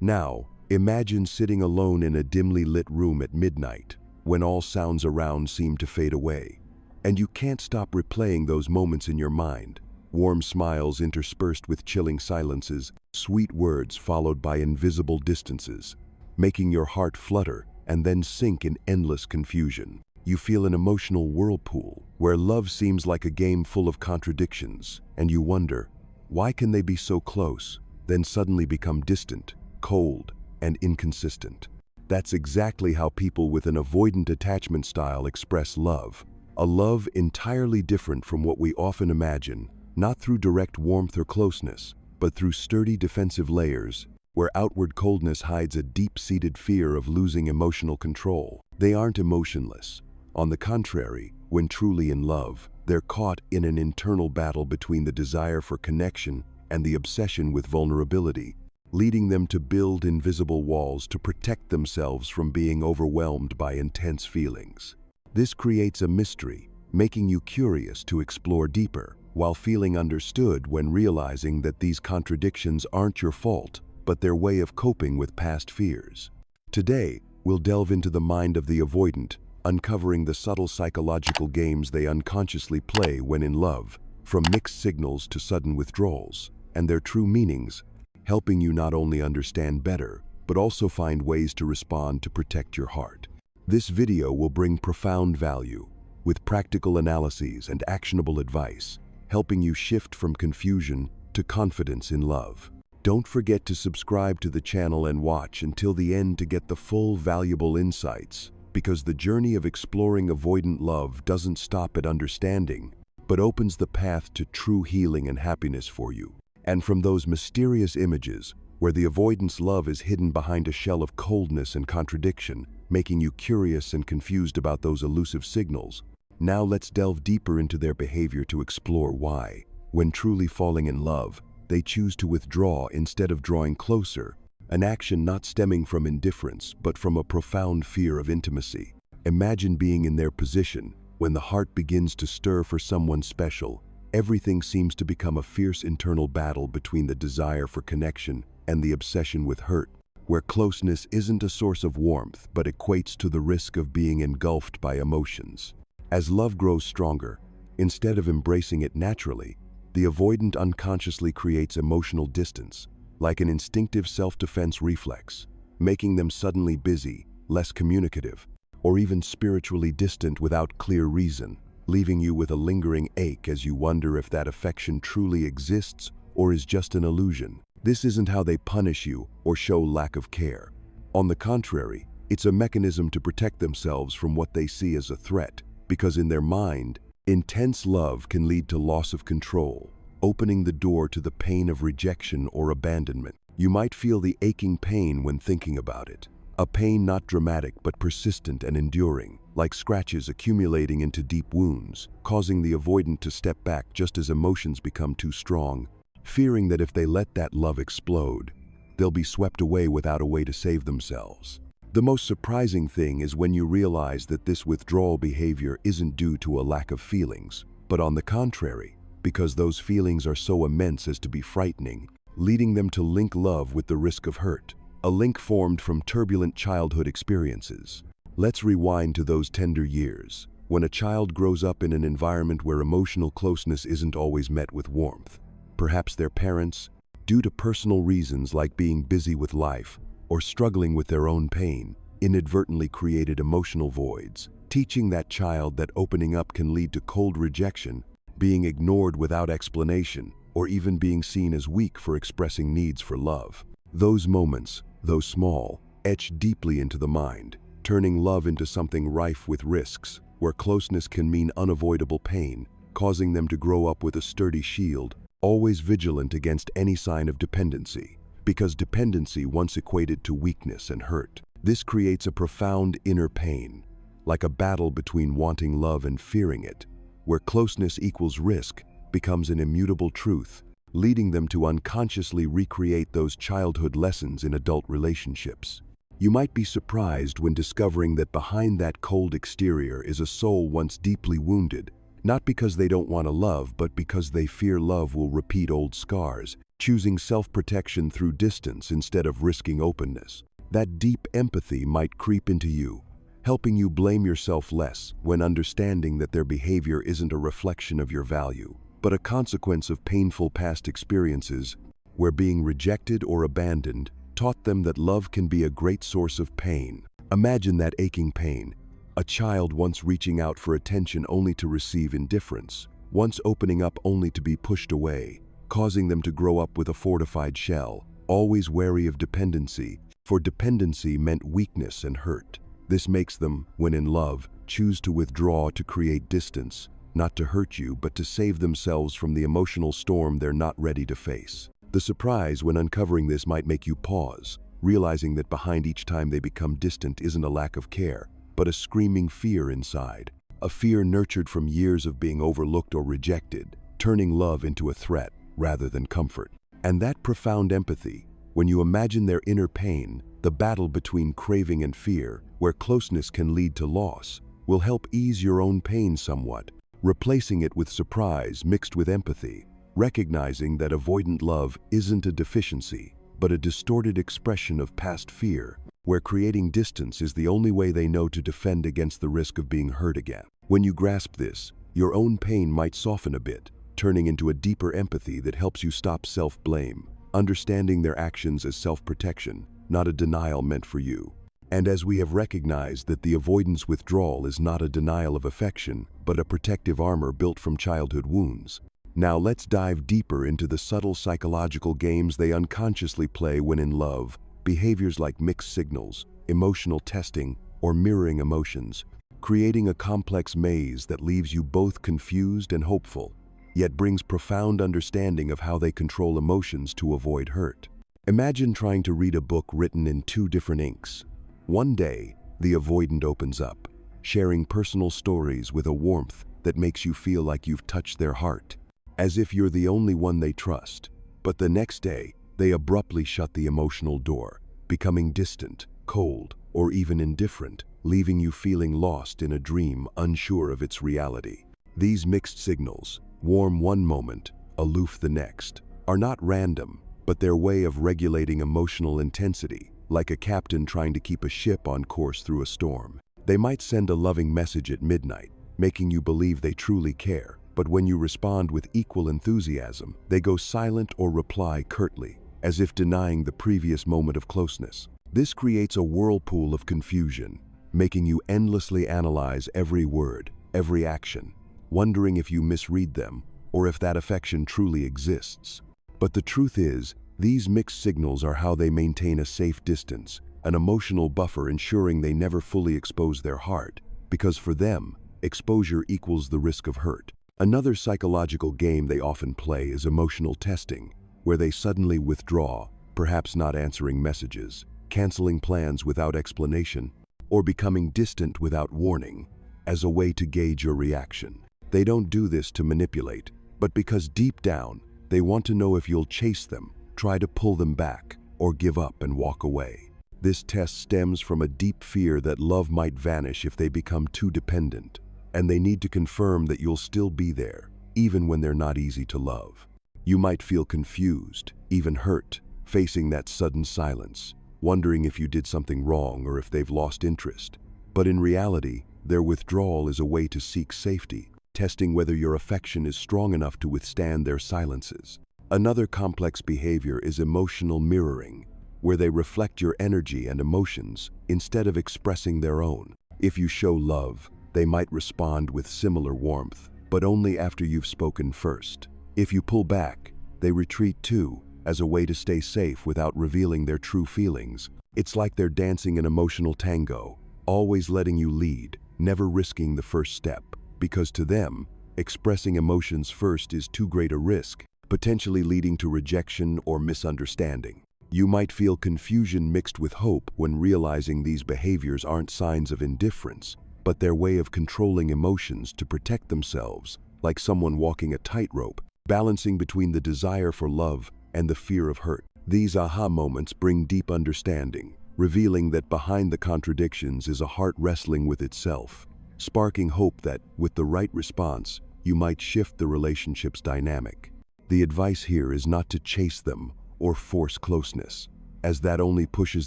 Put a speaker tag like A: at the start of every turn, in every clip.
A: Now, imagine sitting alone in a dimly lit room at midnight, when all sounds around seem to fade away, and you can't stop replaying those moments in your mind. Warm smiles interspersed with chilling silences, sweet words followed by invisible distances, making your heart flutter and then sink in endless confusion. You feel an emotional whirlpool, where love seems like a game full of contradictions, and you wonder, why can they be so close, then suddenly become distant, cold, and inconsistent? That's exactly how people with an avoidant attachment style express love. A love entirely different from what we often imagine, not through direct warmth or closeness, but through sturdy defensive layers, where outward coldness hides a deep-seated fear of losing emotional control. They aren't emotionless. On the contrary, when truly in love, they're caught in an internal battle between the desire for connection and the obsession with vulnerability, leading them to build invisible walls to protect themselves from being overwhelmed by intense feelings. This creates a mystery, making you curious to explore deeper, while feeling understood when realizing that these contradictions aren't your fault, but their way of coping with past fears. Today, we'll delve into the mind of the avoidant, uncovering the subtle psychological games they unconsciously play when in love, from mixed signals to sudden withdrawals, and their true meanings, helping you not only understand better, but also find ways to respond to protect your heart. This video will bring profound value, with practical analyses and actionable advice, helping you shift from confusion to confidence in love. Don't forget to subscribe to the channel and watch until the end to get the full valuable insights, because the journey of exploring avoidant love doesn't stop at understanding, but opens the path to true healing and happiness for you. And from those mysterious images, where the avoidant's love is hidden behind a shell of coldness and contradiction, making you curious and confused about those elusive signals, now let's delve deeper into their behavior to explore why, when truly falling in love, they choose to withdraw instead of drawing closer, an action not stemming from indifference, but from a profound fear of intimacy. Imagine being in their position. When the heart begins to stir for someone special, everything seems to become a fierce internal battle between the desire for connection and the obsession with hurt, where closeness isn't a source of warmth, but equates to the risk of being engulfed by emotions. As love grows stronger, instead of embracing it naturally, the avoidant unconsciously creates emotional distance, like an instinctive self-defense reflex, making them suddenly busy, less communicative, or even spiritually distant without clear reason, leaving you with a lingering ache as you wonder if that affection truly exists or is just an illusion. This isn't how they punish you or show lack of care. On the contrary, it's a mechanism to protect themselves from what they see as a threat, because in their mind, intense love can lead to loss of control, opening the door to the pain of rejection or abandonment. You might feel the aching pain when thinking about it. A pain not dramatic but persistent and enduring, like scratches accumulating into deep wounds, causing the avoidant to step back just as emotions become too strong, fearing that if they let that love explode, they'll be swept away without a way to save themselves. The most surprising thing is when you realize that this withdrawal behavior isn't due to a lack of feelings, but on the contrary, because those feelings are so immense as to be frightening, leading them to link love with the risk of hurt, a link formed from turbulent childhood experiences. Let's rewind to those tender years, when a child grows up in an environment where emotional closeness isn't always met with warmth. Perhaps their parents, due to personal reasons like being busy with life or struggling with their own pain, inadvertently created emotional voids, teaching that child that opening up can lead to cold rejection, being ignored without explanation, or even being seen as weak for expressing needs for love. Those moments, though small, etch deeply into the mind, turning love into something rife with risks, where closeness can mean unavoidable pain, causing them to grow up with a sturdy shield, always vigilant against any sign of dependency, because dependency once equated to weakness and hurt. This creates a profound inner pain, like a battle between wanting love and fearing it, where closeness equals risk becomes an immutable truth, leading them to unconsciously recreate those childhood lessons in adult relationships. You might be surprised when discovering that behind that cold exterior is a soul once deeply wounded, not because they don't want to love, but because they fear love will repeat old scars, choosing self-protection through distance instead of risking openness. That deep empathy might creep into you, helping you blame yourself less when understanding that their behavior isn't a reflection of your value, but a consequence of painful past experiences where being rejected or abandoned taught them that love can be a great source of pain. Imagine that aching pain, a child once reaching out for attention only to receive indifference, once opening up only to be pushed away, causing them to grow up with a fortified shell, always wary of dependency, for dependency meant weakness and hurt. This makes them, when in love, choose to withdraw to create distance, not to hurt you, but to save themselves from the emotional storm they're not ready to face. The surprise when uncovering this might make you pause, realizing that behind each time they become distant isn't a lack of care, but a screaming fear inside, a fear nurtured from years of being overlooked or rejected, turning love into a threat rather than comfort. And that profound empathy, when you imagine their inner pain, the battle between craving and fear, where closeness can lead to loss, will help ease your own pain somewhat, replacing it with surprise mixed with empathy, recognizing that avoidant love isn't a deficiency, but a distorted expression of past fear, where creating distance is the only way they know to defend against the risk of being hurt again. When you grasp this, your own pain might soften a bit, turning into a deeper empathy that helps you stop self-blame, understanding their actions as self-protection, not a denial meant for you. And as we have recognized that the avoidance withdrawal is not a denial of affection, but a protective armor built from childhood wounds. Now let's dive deeper into the subtle psychological games they unconsciously play when in love, behaviors like mixed signals, emotional testing, or mirroring emotions, creating a complex maze that leaves you both confused and hopeful, yet brings profound understanding of how they control emotions to avoid hurt. Imagine trying to read a book written in two different inks. One day, the avoidant opens up, sharing personal stories with a warmth that makes you feel like you've touched their heart, as if you're the only one they trust. But the next day, they abruptly shut the emotional door, becoming distant, cold, or even indifferent, leaving you feeling lost in a dream unsure of its reality. These mixed signals, warm one moment, aloof the next, are not random, but their way of regulating emotional intensity, like a captain trying to keep a ship on course through a storm. They might send a loving message at midnight, making you believe they truly care, but when you respond with equal enthusiasm, they go silent or reply curtly, as if denying the previous moment of closeness. This creates a whirlpool of confusion, making you endlessly analyze every word, every action, wondering if you misread them or if that affection truly exists. But the truth is, these mixed signals are how they maintain a safe distance, an emotional buffer ensuring they never fully expose their heart, because for them, exposure equals the risk of hurt. Another psychological game they often play is emotional testing, where they suddenly withdraw, perhaps not answering messages, canceling plans without explanation, or becoming distant without warning, as a way to gauge your reaction. They don't do this to manipulate, but because deep down, they want to know if you'll chase them, try to pull them back, or give up and walk away. This test stems from a deep fear that love might vanish if they become too dependent, and they need to confirm that you'll still be there, even when they're not easy to love. You might feel confused, even hurt, facing that sudden silence, wondering if you did something wrong or if they've lost interest. But in reality, their withdrawal is a way to seek safety, testing whether your affection is strong enough to withstand their silences. Another complex behavior is emotional mirroring, where they reflect your energy and emotions instead of expressing their own. If you show love, they might respond with similar warmth, but only after you've spoken first. If you pull back, they retreat too, as a way to stay safe without revealing their true feelings. It's like they're dancing an emotional tango, always letting you lead, never risking the first step, because to them, expressing emotions first is too great a risk, potentially leading to rejection or misunderstanding. You might feel confusion mixed with hope when realizing these behaviors aren't signs of indifference, but their way of controlling emotions to protect themselves, like someone walking a tightrope, balancing between the desire for love and the fear of hurt. These aha moments bring deep understanding, revealing that behind the contradictions is a heart wrestling with itself, sparking hope that, with the right response, you might shift the relationship's dynamic. The advice here is not to chase them or force closeness, as that only pushes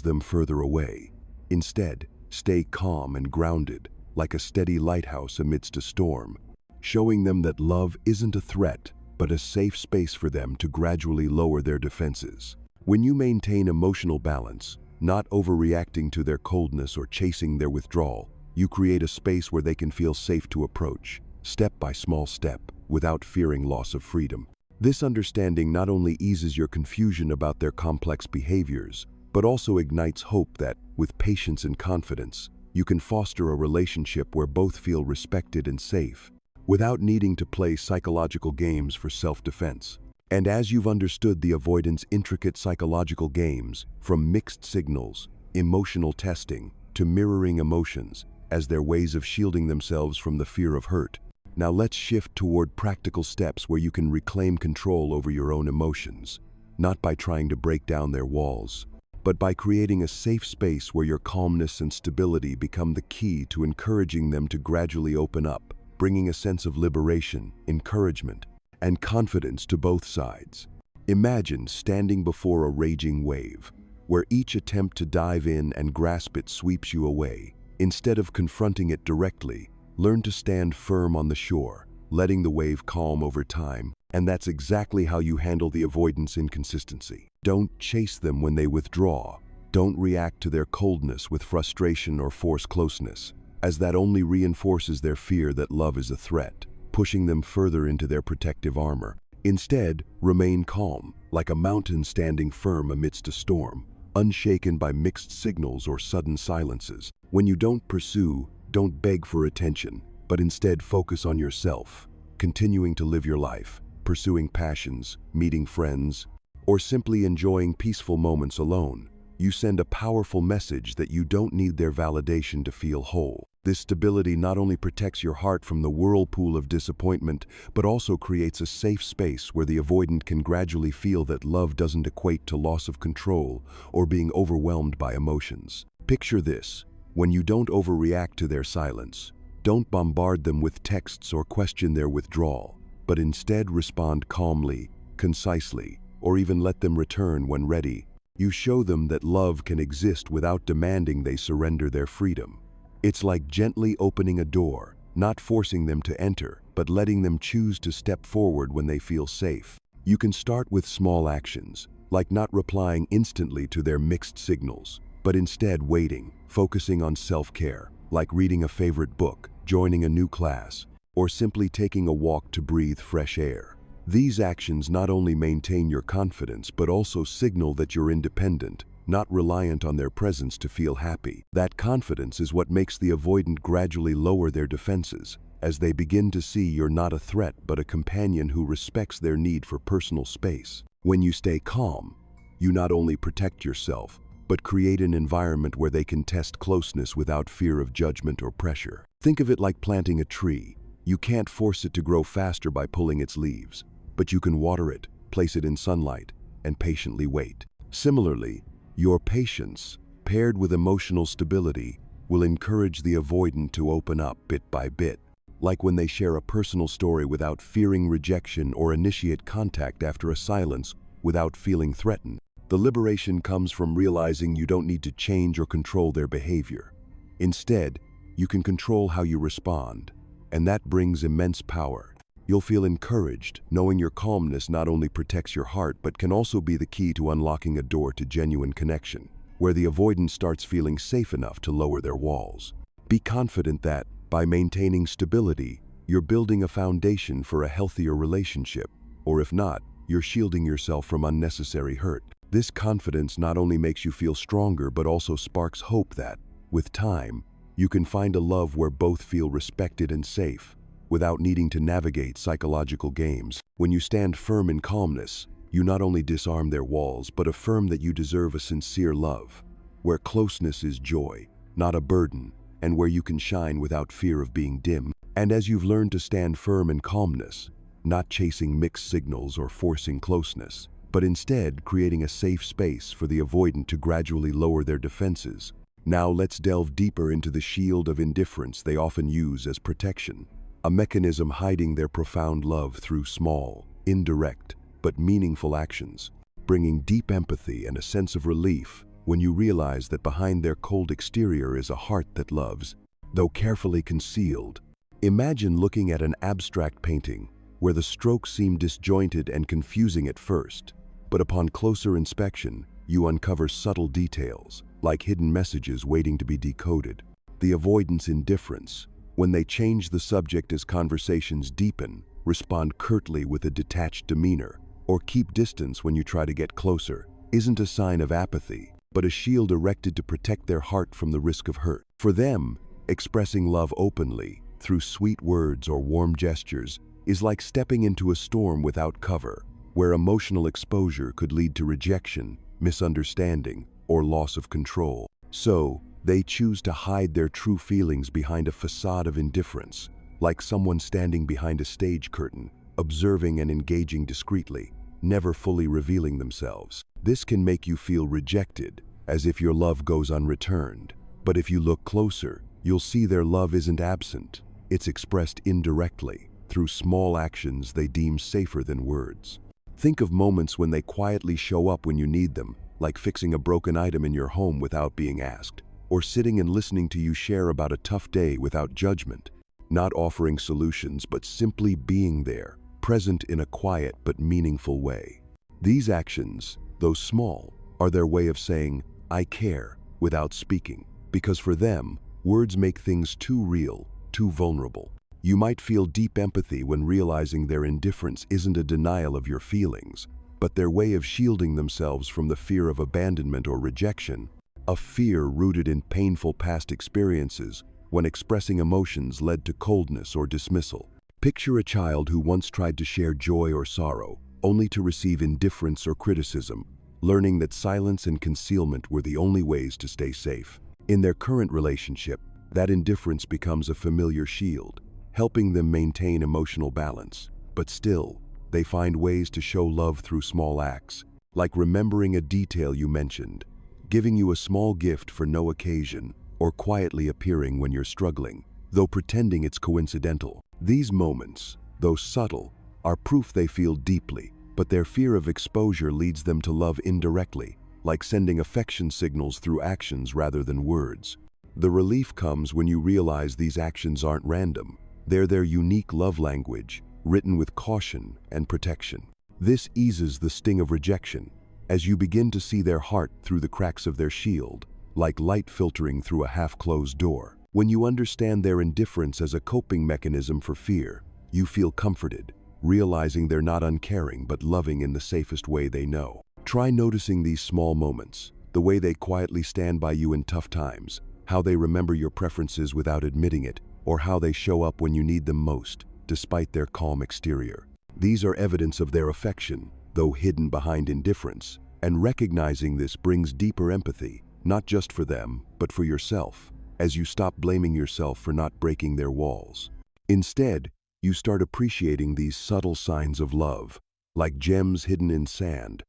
A: them further away. Instead, stay calm and grounded, like a steady lighthouse amidst a storm, showing them that love isn't a threat, but a safe space for them to gradually lower their defenses. When you maintain emotional balance, not overreacting to their coldness or chasing their withdrawal, you create a space where they can feel safe to approach, step by small step, without fearing loss of freedom. This understanding not only eases your confusion about their complex behaviors, but also ignites hope that, with patience and confidence, you can foster a relationship where both feel respected and safe, without needing to play psychological games for self-defense. And as you've understood the avoidant's intricate psychological games, from mixed signals, emotional testing, to mirroring emotions, as their ways of shielding themselves from the fear of hurt, now let's shift toward practical steps where you can reclaim control over your own emotions, not by trying to break down their walls, but by creating a safe space where your calmness and stability become the key to encouraging them to gradually open up, bringing a sense of liberation, encouragement, and confidence to both sides. Imagine standing before a raging wave, where each attempt to dive in and grasp it sweeps you away. Instead of confronting it directly, learn to stand firm on the shore, letting the wave calm over time, and that's exactly how you handle the avoidance inconsistency. Don't chase them when they withdraw. Don't react to their coldness with frustration or force closeness, as that only reinforces their fear that love is a threat, pushing them further into their protective armor. Instead, remain calm, like a mountain standing firm amidst a storm, unshaken by mixed signals or sudden silences. When you don't pursue, don't beg for attention, but instead focus on yourself, continuing to live your life, pursuing passions, meeting friends, or simply enjoying peaceful moments alone. You send a powerful message that you don't need their validation to feel whole. This stability not only protects your heart from the whirlpool of disappointment, but also creates a safe space where the avoidant can gradually feel that love doesn't equate to loss of control or being overwhelmed by emotions. Picture this: when you don't overreact to their silence, don't bombard them with texts or question their withdrawal, but instead respond calmly, concisely, or even let them return when ready. You show them that love can exist without demanding they surrender their freedom. It's like gently opening a door, not forcing them to enter, but letting them choose to step forward when they feel safe. You can start with small actions, like not replying instantly to their mixed signals, but instead waiting, focusing on self-care, like reading a favorite book, joining a new class, or simply taking a walk to breathe fresh air. These actions not only maintain your confidence, but also signal that you're independent, not reliant on their presence to feel happy. That confidence is what makes the avoidant gradually lower their defenses, as they begin to see you're not a threat but a companion who respects their need for personal space. When you stay calm, you not only protect yourself, but create an environment where they can test closeness without fear of judgment or pressure. Think of it like planting a tree. You can't force it to grow faster by pulling its leaves, but you can water it, place it in sunlight, and patiently wait. Similarly, your patience, paired with emotional stability, will encourage the avoidant to open up bit by bit, like when they share a personal story without fearing rejection or initiate contact after a silence without feeling threatened. The liberation comes from realizing you don't need to change or control their behavior. Instead, you can control how you respond, and that brings immense power. You'll feel encouraged, knowing your calmness not only protects your heart but can also be the key to unlocking a door to genuine connection, where the avoidant starts feeling safe enough to lower their walls. Be confident that, by maintaining stability, you're building a foundation for a healthier relationship, or if not, you're shielding yourself from unnecessary hurt. This confidence not only makes you feel stronger but also sparks hope that, with time, you can find a love where both feel respected and safe, without needing to navigate psychological games. When you stand firm in calmness, you not only disarm their walls, but affirm that you deserve a sincere love, where closeness is joy, not a burden, and where you can shine without fear of being dim. And as you've learned to stand firm in calmness, not chasing mixed signals or forcing closeness, but instead creating a safe space for the avoidant to gradually lower their defenses, now let's delve deeper into the shield of indifference they often use as protection. A mechanism hiding their profound love through small, indirect, but meaningful actions, bringing deep empathy and a sense of relief when you realize that behind their cold exterior is a heart that loves, though carefully concealed. Imagine looking at an abstract painting where the strokes seem disjointed and confusing at first, but upon closer inspection, you uncover subtle details, like hidden messages waiting to be decoded. The avoidance indifference, when they change the subject as conversations deepen, respond curtly with a detached demeanor, or keep distance when you try to get closer, isn't a sign of apathy, but a shield erected to protect their heart from the risk of hurt. For them, expressing love openly, through sweet words or warm gestures, is like stepping into a storm without cover, where emotional exposure could lead to rejection, misunderstanding, or loss of control. So, they choose to hide their true feelings behind a facade of indifference, like someone standing behind a stage curtain, observing and engaging discreetly, never fully revealing themselves. This can make you feel rejected, as if your love goes unreturned. But if you look closer, you'll see their love isn't absent. It's expressed indirectly, through small actions they deem safer than words. Think of moments when they quietly show up when you need them, like fixing a broken item in your home without being asked, or sitting and listening to you share about a tough day without judgment, not offering solutions but simply being there, present in a quiet but meaningful way. These actions, though small, are their way of saying, "I care," without speaking, because for them, words make things too real, too vulnerable. You might feel deep empathy when realizing their indifference isn't a denial of your feelings, but their way of shielding themselves from the fear of abandonment or rejection, a fear rooted in painful past experiences when expressing emotions led to coldness or dismissal. Picture a child who once tried to share joy or sorrow, only to receive indifference or criticism, learning that silence and concealment were the only ways to stay safe. In their current relationship, that indifference becomes a familiar shield, helping them maintain emotional balance. But still, they find ways to show love through small acts, like remembering a detail you mentioned, giving you a small gift for no occasion, or quietly appearing when you're struggling, though pretending it's coincidental. These moments, though subtle, are proof they feel deeply, but their fear of exposure leads them to love indirectly, like sending affection signals through actions rather than words. The relief comes when you realize these actions aren't random. They're their unique love language, written with caution and protection. This eases the sting of rejection, as you begin to see their heart through the cracks of their shield, like light filtering through a half-closed door. When you understand their indifference as a coping mechanism for fear, you feel comforted, realizing they're not uncaring but loving in the safest way they know. Try noticing these small moments, the way they quietly stand by you in tough times, how they remember your preferences without admitting it, or how they show up when you need them most, despite their calm exterior. These are evidence of their affection, though hidden behind indifference, and recognizing this brings deeper empathy, not just for them, but for yourself, as you stop blaming yourself for not breaking their walls. Instead, you start appreciating these subtle signs of love, like gems hidden in sand,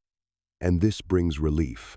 A: and this brings relief,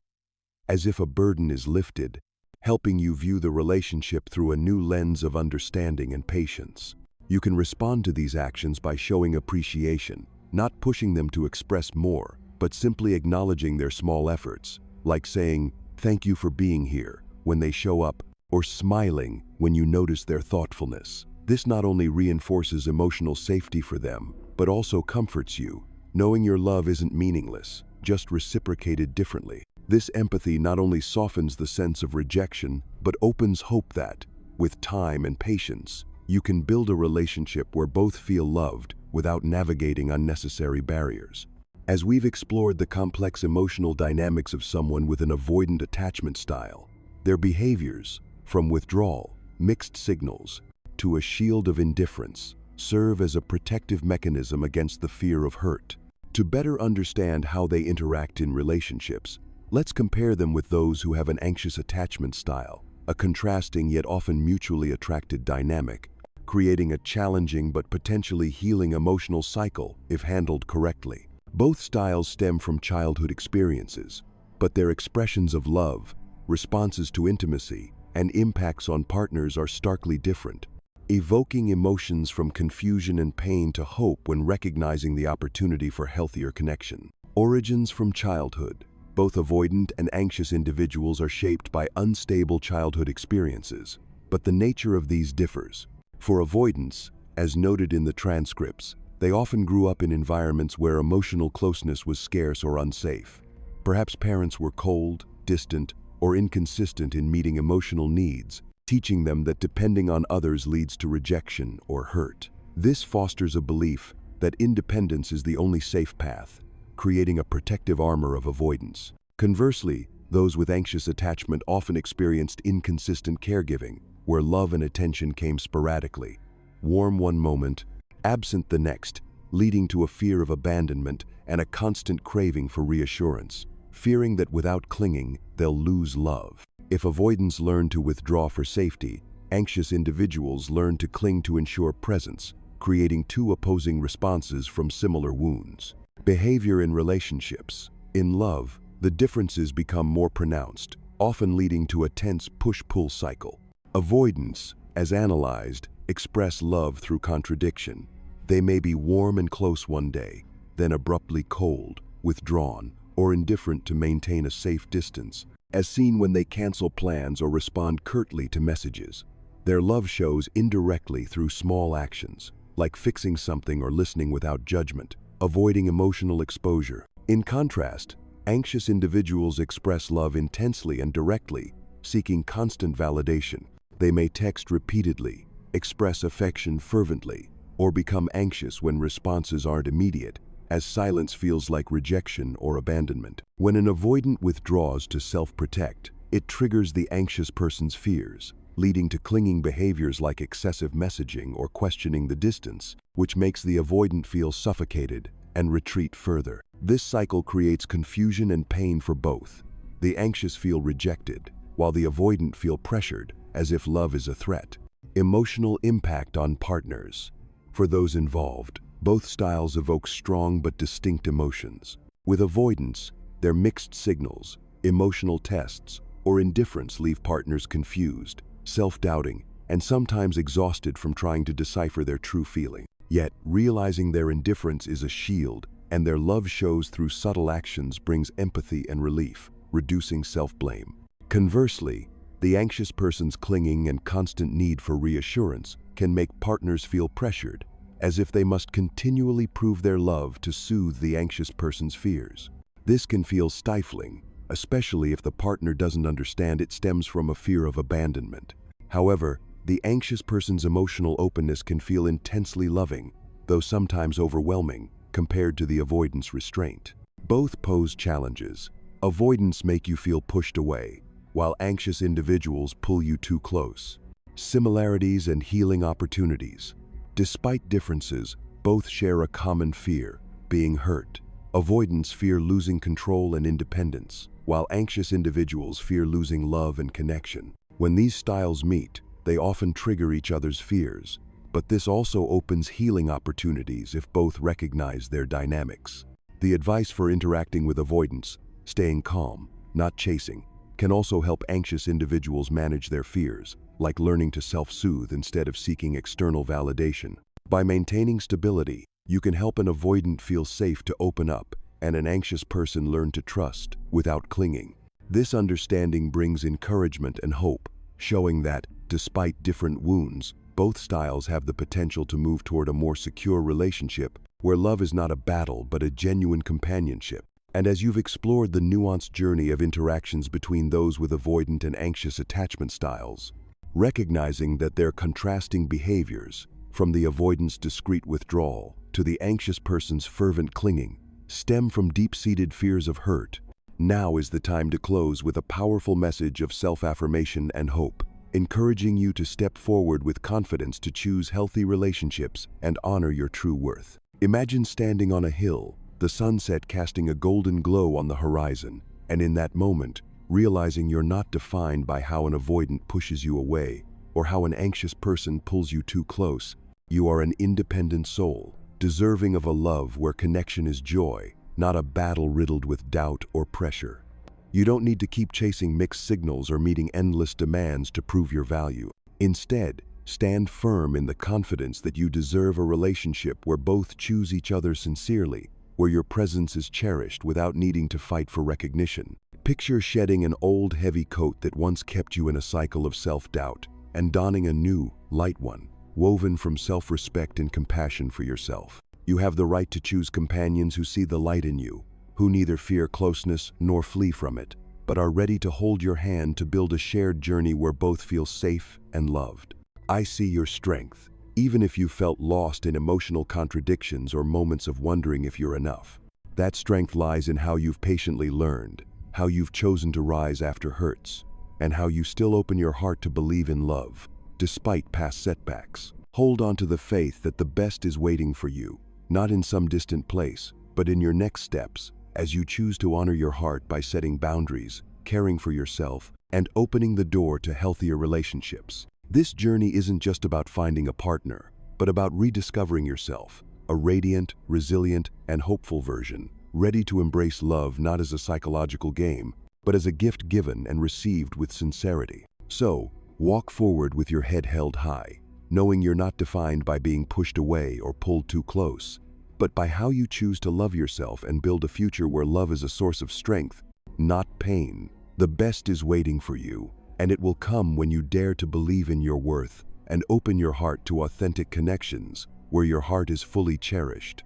A: as if a burden is lifted, helping you view the relationship through a new lens of understanding and patience. You can respond to these actions by showing appreciation, not pushing them to express more, but simply acknowledging their small efforts, like saying, "Thank you for being here," when they show up, or smiling when you notice their thoughtfulness. This not only reinforces emotional safety for them, but also comforts you, knowing your love isn't meaningless, just reciprocated differently. This empathy not only softens the sense of rejection, but opens hope that, with time and patience, you can build a relationship where both feel loved without navigating unnecessary barriers. As we've explored the complex emotional dynamics of someone with an avoidant attachment style, their behaviors, from withdrawal, mixed signals, to a shield of indifference, serve as a protective mechanism against the fear of hurt. To better understand how they interact in relationships, let's compare them with those who have an anxious attachment style, a contrasting yet often mutually attracted dynamic, creating a challenging but potentially healing emotional cycle if handled correctly. Both styles stem from childhood experiences, but their expressions of love, responses to intimacy, and impacts on partners are starkly different. evoking emotions from confusion and pain to hope when recognizing the opportunity for healthier connection. Origins from childhood. Both avoidant and anxious individuals are shaped by unstable childhood experiences, but the nature of these differs. For avoidants, as noted in the transcripts, they often grew up in environments where emotional closeness was scarce or unsafe. Perhaps parents were cold, distant, or inconsistent in meeting emotional needs, teaching them that depending on others leads to rejection or hurt. This fosters a belief that independence is the only safe path, creating a protective armor of avoidance. Conversely, those with anxious attachment often experienced inconsistent caregiving, where love and attention came sporadically, warm one moment, absent the next, leading to a fear of abandonment and a constant craving for reassurance, fearing that without clinging, they'll lose love. If avoidants learn to withdraw for safety, anxious individuals learn to cling to ensure presence, creating two opposing responses from similar wounds. Behavior in relationships. In love, the differences become more pronounced, often leading to a tense push-pull cycle. Avoidants, as analyzed, express love through contradiction. They may be warm and close one day, then abruptly cold, withdrawn, or indifferent to maintain a safe distance, as seen when they cancel plans or respond curtly to messages. Their love shows indirectly through small actions, like fixing something or listening without judgment, avoiding emotional exposure. In contrast, anxious individuals express love intensely and directly, seeking constant validation. They may text repeatedly, express affection fervently, or become anxious when responses aren't immediate, as silence feels like rejection or abandonment. When an avoidant withdraws to self-protect, it triggers the anxious person's fears, leading to clinging behaviors like excessive messaging or questioning the distance, which makes the avoidant feel suffocated and retreat further. This cycle creates confusion and pain for both. The anxious feel rejected, while the avoidant feel pressured, as if love is a threat. Emotional impact on partners. For those involved, both styles evoke strong but distinct emotions. With avoidance, their mixed signals, emotional tests, or indifference leave partners confused, self-doubting, and sometimes exhausted from trying to decipher their true feeling. Yet, realizing their indifference is a shield, and their love shows through subtle actions brings empathy and relief, reducing self-blame. Conversely, the anxious person's clinging and constant need for reassurance can make partners feel pressured, as if they must continually prove their love to soothe the anxious person's fears. This can feel stifling, especially if the partner doesn't understand it stems from a fear of abandonment. However, the anxious person's emotional openness can feel intensely loving, though sometimes overwhelming, compared to the avoidance restraint. Both pose challenges. Avoidance make you feel pushed away, while anxious individuals pull you too close. Similarities and healing opportunities. Despite differences, both share a common fear, being hurt. Avoidants fear losing control and independence, while anxious individuals fear losing love and connection. When these styles meet, they often trigger each other's fears, but this also opens healing opportunities if both recognize their dynamics. The advice for interacting with avoidance, staying calm, not chasing, can also help anxious individuals manage their fears, like learning to self-soothe instead of seeking external validation. By maintaining stability, you can help an avoidant feel safe to open up, and an anxious person learn to trust without clinging. This understanding brings encouragement and hope, showing that, despite different wounds, both styles have the potential to move toward a more secure relationship where love is not a battle but a genuine companionship. And as you've explored the nuanced journey of interactions between those with avoidant and anxious attachment styles, recognizing that their contrasting behaviors, from the avoidant's discreet withdrawal to the anxious person's fervent clinging, stem from deep-seated fears of hurt, now is the time to close with a powerful message of self-affirmation and hope, encouraging you to step forward with confidence to choose healthy relationships and honor your true worth. Imagine standing on a hill, the sunset casting a golden glow on the horizon, and in that moment, realizing you're not defined by how an avoidant pushes you away or how an anxious person pulls you too close. You are an independent soul, deserving of a love where connection is joy, not a battle riddled with doubt or pressure. You don't need to keep chasing mixed signals or meeting endless demands to prove your value. Instead, Stand firm in the confidence that you deserve a relationship where both choose each other sincerely, where your presence is cherished without needing to fight for recognition. Picture shedding an old, heavy coat that once kept you in a cycle of self-doubt and donning a new, light one, woven from self-respect and compassion for yourself. You have the right to choose companions who see the light in you, who neither fear closeness nor flee from it, but are ready to hold your hand to build a shared journey where both feel safe and loved. I see your strength, even if you felt lost in emotional contradictions or moments of wondering if you're enough. That strength lies in how you've patiently learned, how you've chosen to rise after hurts, and how you still open your heart to believe in love, despite past setbacks. Hold on to the faith that the best is waiting for you, not in some distant place, but in your next steps, as you choose to honor your heart by setting boundaries, caring for yourself, and opening the door to healthier relationships. This journey isn't just about finding a partner, but about rediscovering yourself, a radiant, resilient, and hopeful version, ready to embrace love not as a psychological game, but as a gift given and received with sincerity. So, walk forward with your head held high, knowing you're not defined by being pushed away or pulled too close, but by how you choose to love yourself and build a future where love is a source of strength, not pain. The best is waiting for you, and it will come when you dare to believe in your worth and open your heart to authentic connections where your heart is fully cherished.